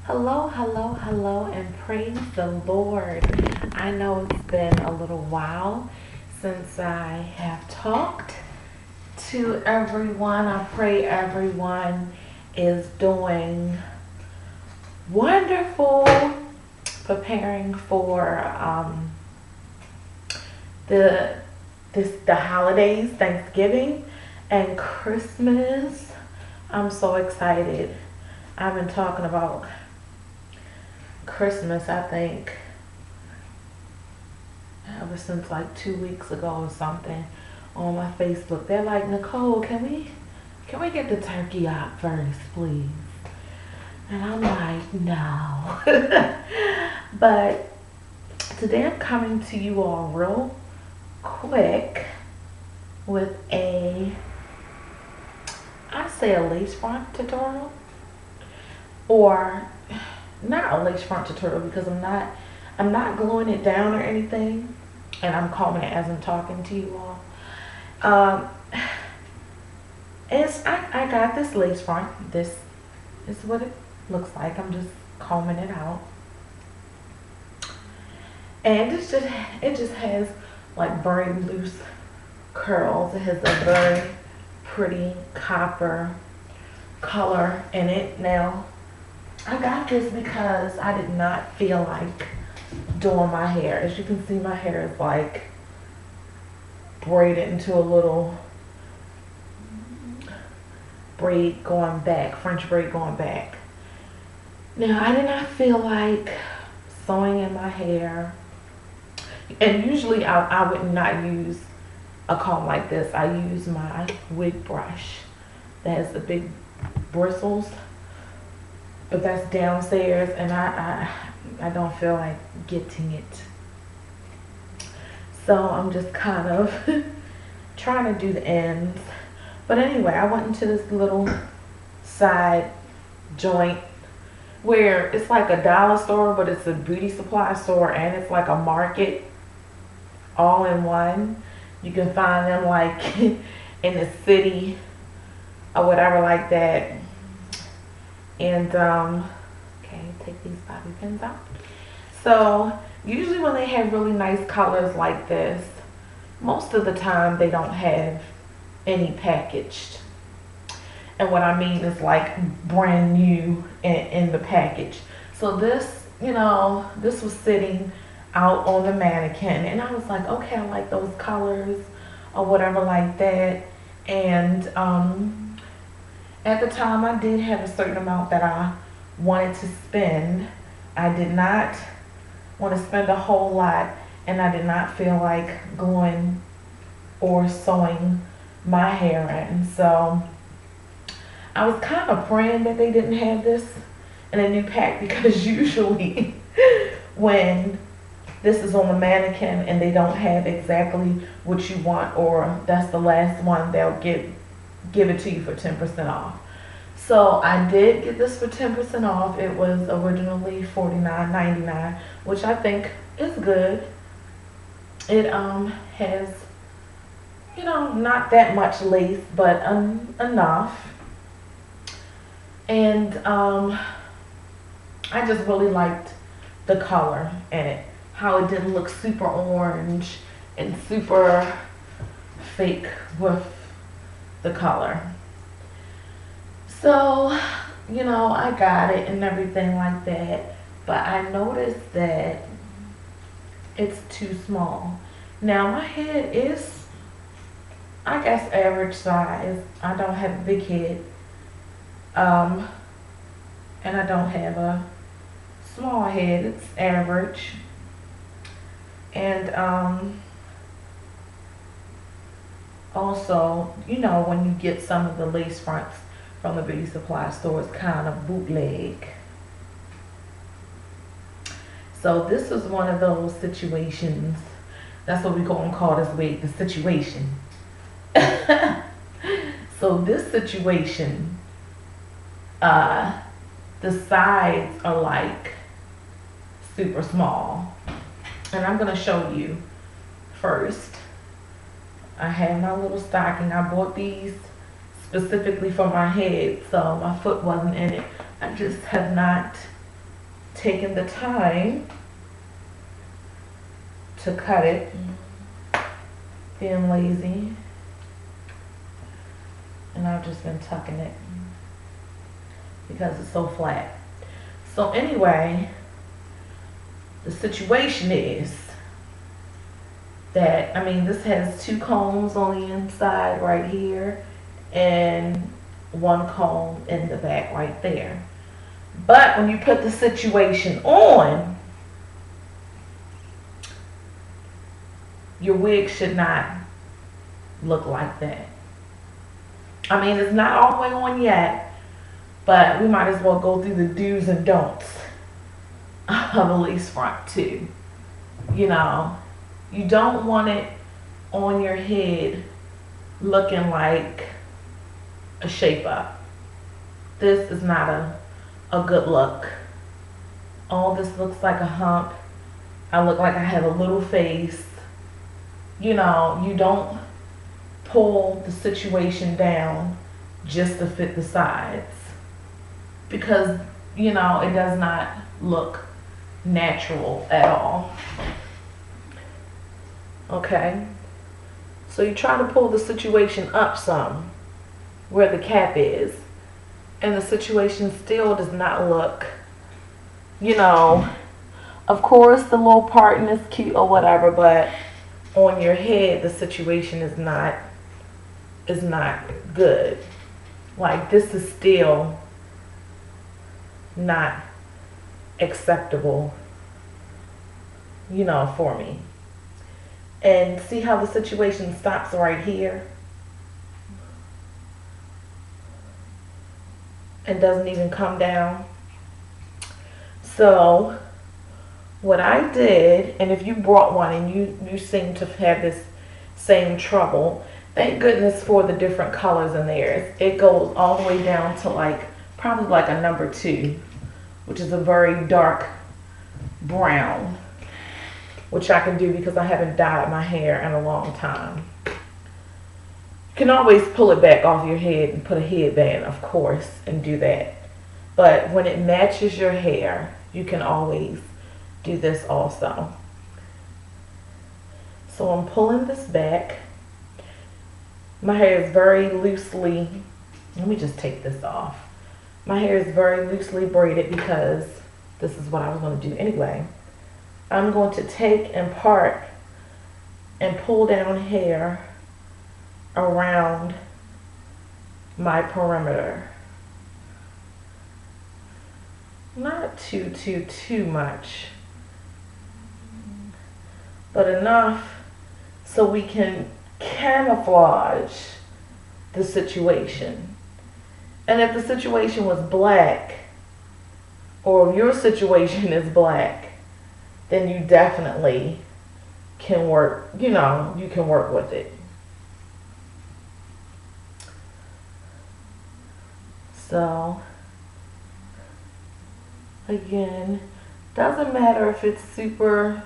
Hello, hello, hello, and praise the Lord. I know it's been a little while since I have talked to everyone. I pray everyone is doing wonderful, preparing for the the holidays, Thanksgiving and Christmas. I'm so excited. I've been talking about Christmas, I think, ever since like 2 weeks ago or something on my Facebook. They're like, Nicole, can we get the turkey out first, please? And I'm like, no. But today I'm coming to you all real quick with I say a lace front tutorial, or not a lace front tutorial because I'm not gluing it down or anything, and I'm calming it as I'm talking to you all. Um, I got this lace front. This is what it looks like. I'm just combing it out, and it just has like very loose curls. It has a very pretty copper color in it. Now, I got this because I did not feel like doing my hair. As you can see, my hair is like braided into a little braid going back, French braid going back. Now, I did not feel like sewing in my hair. And usually I would not use a comb like this. I use my wig brush that has the big bristles, but that's downstairs, and I don't feel like getting it. So I'm just kind of trying to do the ends. But anyway, I went into this little side joint where it's like a dollar store, but it's a beauty supply store, and it's like a market all in one. You can find them like in the city or whatever like that. And okay, take these bobby pins out. So usually when they have really nice colors like this, most of the time they don't have any packaged. And what I mean is like brand new in the package. So this, this was sitting out on the mannequin, and I was like, okay, I like those colors or whatever like that. And at the time I did have a certain amount that I wanted to spend. I did not want to spend a whole lot, and I did not feel like gluing or sewing my hair in. So I was kind of praying that they didn't have this in a new pack, because usually when this is on the mannequin and they don't have exactly what you want, or that's the last one, they'll give it to you for 10% off. So I did get this for 10% off. It was originally $49.99, which I think is good. It has, not that much lace, but enough. And I just really liked the color in it, how it didn't look super orange and super fake with the color. So, I got it and everything like that, but I noticed that it's too small. Now, my head is, I guess, average size. I don't have a big head, and I don't have a small head. It's average. And also, when you get some of the lace fronts from the beauty supply store, it's kind of bootleg. So this was one of those situations. That's what we're going to call this wig, the situation. So this situation, the sides are like super small. And I'm going to show you first. I have my little stocking. I bought these specifically for my head, so my foot wasn't in it. I just have not taken the time to cut it, being lazy, and I've just been tucking it because it's so flat. So anyway, the situation is that, I mean, this has 2 combs on the inside right here and 1 comb in the back right there. But when you put the situation on, your wig should not look like that. I mean, it's not all the way on yet, but we might as well go through the do's and don'ts of a lace front too. You know, you don't want it on your head looking like a shape up. This is not a good look. All this looks like a hump. I look like I have a little face. You know, you don't pull the situation down just to fit the sides, because, you know, it does not look natural at all. Okay, so you try to pull the situation up some where the cap is, and the situation still does not look, you know, of course the little parting is cute or whatever, but on your head the situation is not good. Like, this is still not acceptable, you know, for me. And see how the situation stops right here and doesn't even come down. So what I did, and if you brought one and you seem to have this same trouble, thank goodness for the different colors in there. It goes all the way down to like probably like a number 2, which is a very dark brown, which I can do because I haven't dyed my hair in a long time. You can always pull it back off your head and put a headband, of course, and do that. But when it matches your hair, you can always do this also. So I'm pulling this back. My hair is very loosely, let me just take this off. My hair is very loosely braided because this is what I was going to do anyway. I'm going to take and part and pull down hair around my perimeter. Not too much, but enough so we can camouflage the situation. And if the situation was black, or if your situation is black, then you definitely can work, you know, you can work with it. So again, doesn't matter if it's super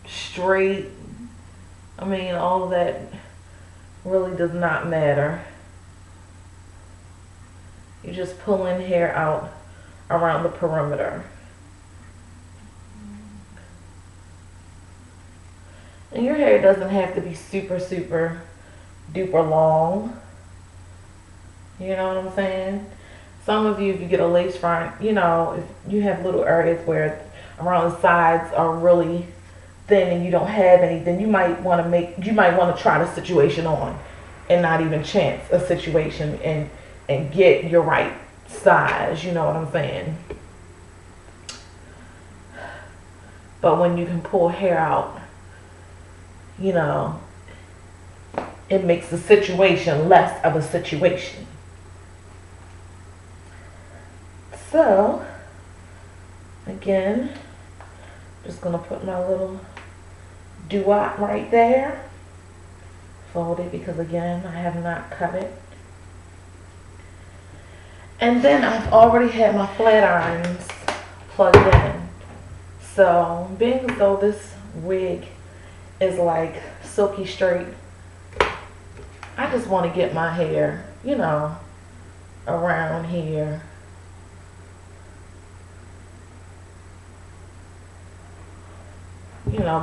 straight. I mean, all of that really does not matter. You just pull in hair out around the perimeter. And your hair doesn't have to be super duper long. You know what I'm saying? Some of you, if you get a lace front, you know, if you have little areas where around the sides are really thin and you don't have any, then you might want to try the situation on and not even chance a situation and get your right size, you know what I'm saying? But when you can pull hair out, you know, it makes the situation less of a situation. So, again, just going to put my little dewap right there. Fold it because, again, I have not cut it. And then I've already had my flat irons plugged in. So, being as though this wig is like silky straight, I just want to get my hair, you know, around here.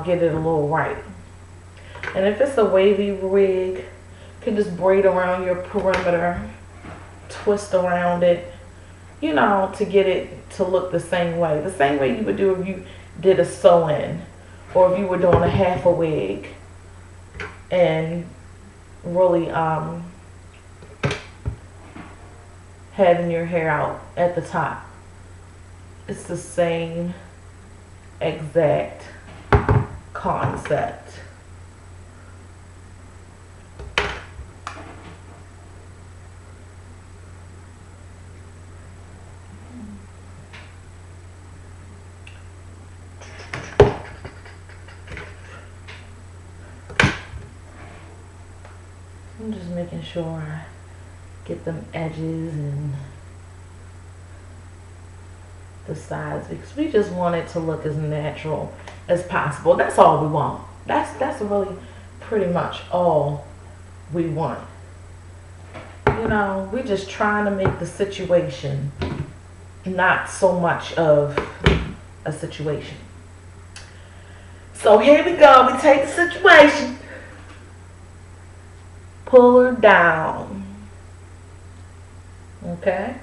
get it a little right. And if it's a wavy wig, you can just braid around your perimeter, twist around it, to get it to look the same way. The same way you would do if you did a sew-in, or if you were doing a half a wig and really having your hair out at the top. It's the same exact concept. I'm just making sure I get them edges and the sides, because we just want it to look as natural as possible. That's all we want. That's really pretty much all we want. We're just trying to make the situation not so much of a situation. So here we go. We take the situation, pull her down. Okay.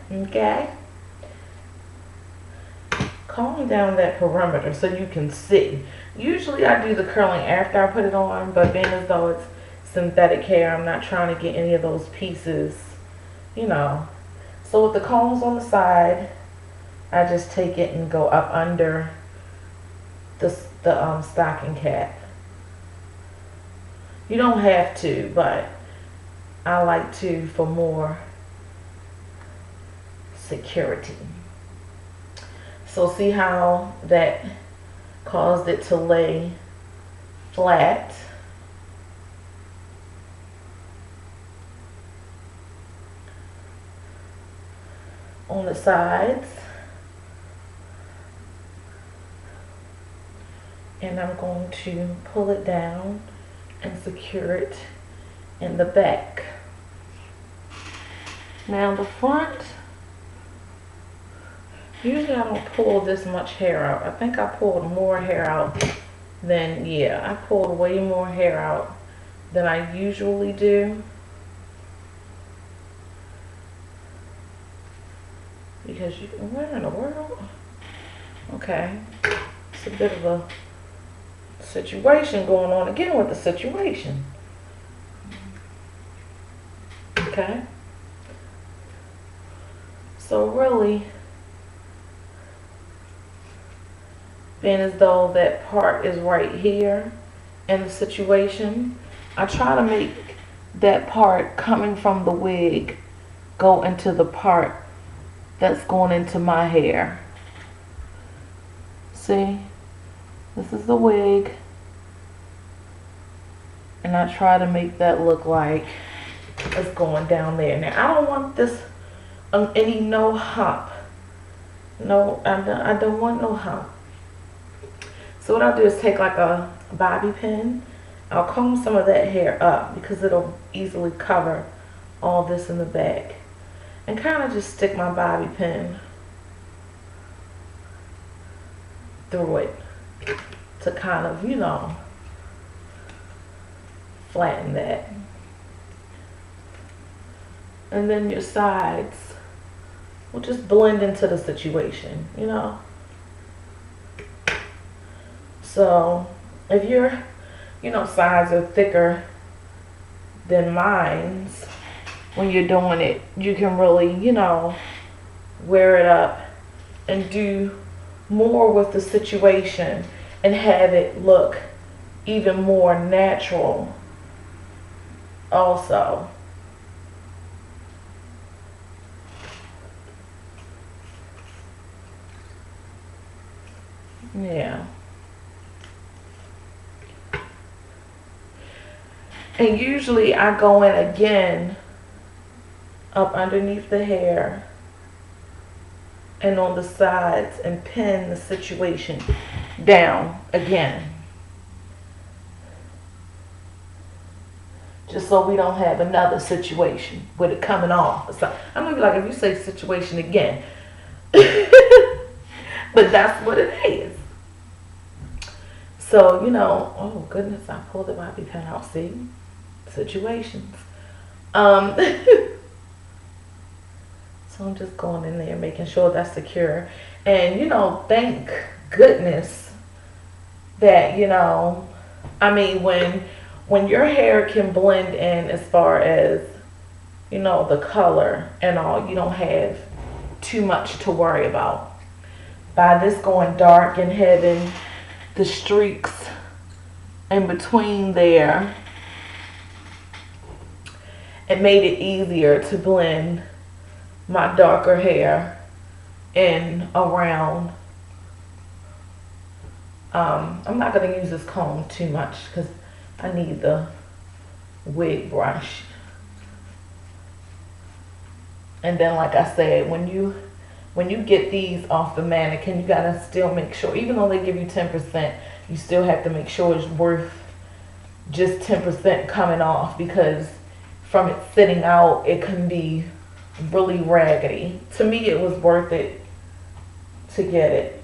Calm down that perimeter so you can see. Usually I do the curling after I put it on, but being as though it's synthetic hair, I'm not trying to get any of those pieces, So with the combs on the side, I just take it and go up under the stocking cap. You don't have to, but I like to for more security. So see how that caused it to lay flat. On the sides. And I'm going to pull it down and secure it in the back. Now the front, usually I don't pull this much hair out. I think I pulled more hair out than, I pulled way more hair out than I usually do. Because where in the world? Okay, it's a bit of a situation going on again with the situation. Okay. So really, being as though that part is right here in the situation, I try to make that part coming from the wig go into the part that's going into my hair. See, this is the wig, and I try to make that look like it's going down there. Now I don't want this any no hump. No, I don't want no hump. So what I'll do is take like a bobby pin. I'll comb some of that hair up because it'll easily cover all this in the back. And kind of just stick my bobby pin through it to kind of, flatten that. And then your sides will just blend into the situation, So if your, sides are thicker than mine's, when you're doing it, you can really, wear it up and do more with the situation and have it look even more natural also. Yeah. And usually I go in again up underneath the hair and on the sides and pin the situation down again. Just so we don't have another situation with it coming off. So I'm gonna be like, if you say situation again. But that's what it is. So, oh goodness, I pulled the bobby pin out. See? Situations. Um, so I'm just going in there, making sure that's secure. And, thank goodness that, when your hair can blend in as far as, the color and all, you don't have too much to worry about. By this going dark and having the streaks in between there, it made it easier to blend my darker hair in around. I'm not going to use this comb too much because I need the wig brush. And then, like I said, when you get these off the mannequin, you gotta still make sure, even though they give you 10%, you still have to make sure it's worth just 10% coming off, because from it sitting out, it can be really raggedy. To me, it was worth it to get it.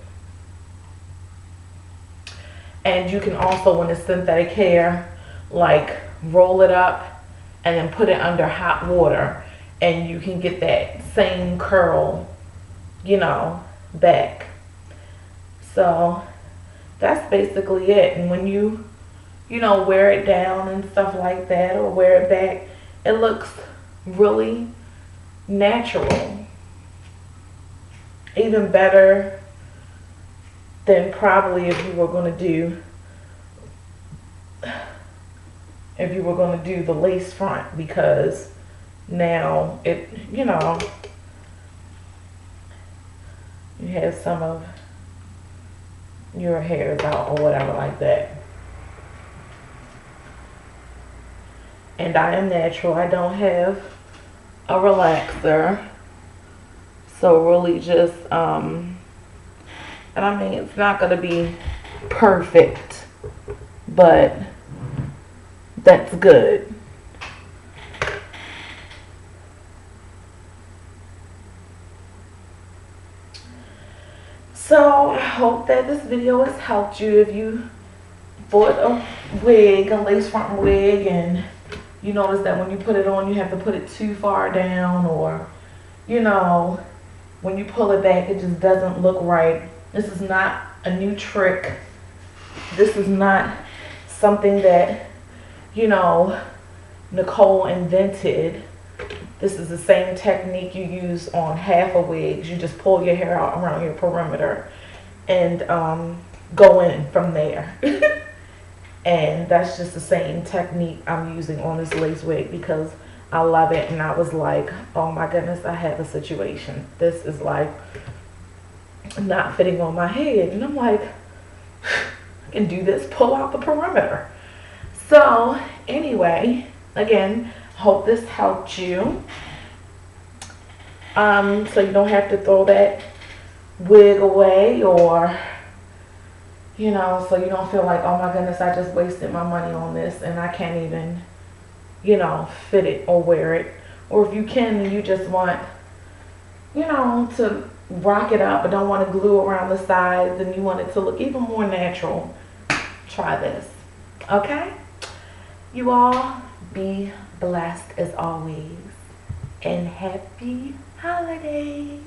And you can also, when it's synthetic hair, like roll it up and then put it under hot water, and you can get that same curl, back. So that's basically it. And when you wear it down and stuff like that, or wear it back, it looks really natural. Even better than probably if you were going to do the lace front, because now it, you have some of your hairs out or whatever like that. And I am natural. I don't have a relaxer. So really just, and I mean, it's not going to be perfect, but that's good. So I hope that this video has helped you. If you bought a wig, a lace front wig, and you notice that when you put it on, you have to put it too far down, or, when you pull it back, it just doesn't look right. This is not a new trick. This is not something that, Nicole invented. This is the same technique you use on half a wig. You just pull your hair out around your perimeter and go in from there. And that's just the same technique I'm using on this lace wig, because I love it. And I was like, oh my goodness, I have a situation. This is like not fitting on my head. And I'm like, I can do this, pull out the perimeter. So anyway, again, hope this helped you. So you don't have to throw that wig away, or, so you don't feel like, oh my goodness, I just wasted my money on this and I can't even, fit it or wear it. Or if you can, and you just want, to rock it up but don't want to glue around the sides, and you want it to look even more natural, try this. Okay? You all be blessed as always, and happy holidays.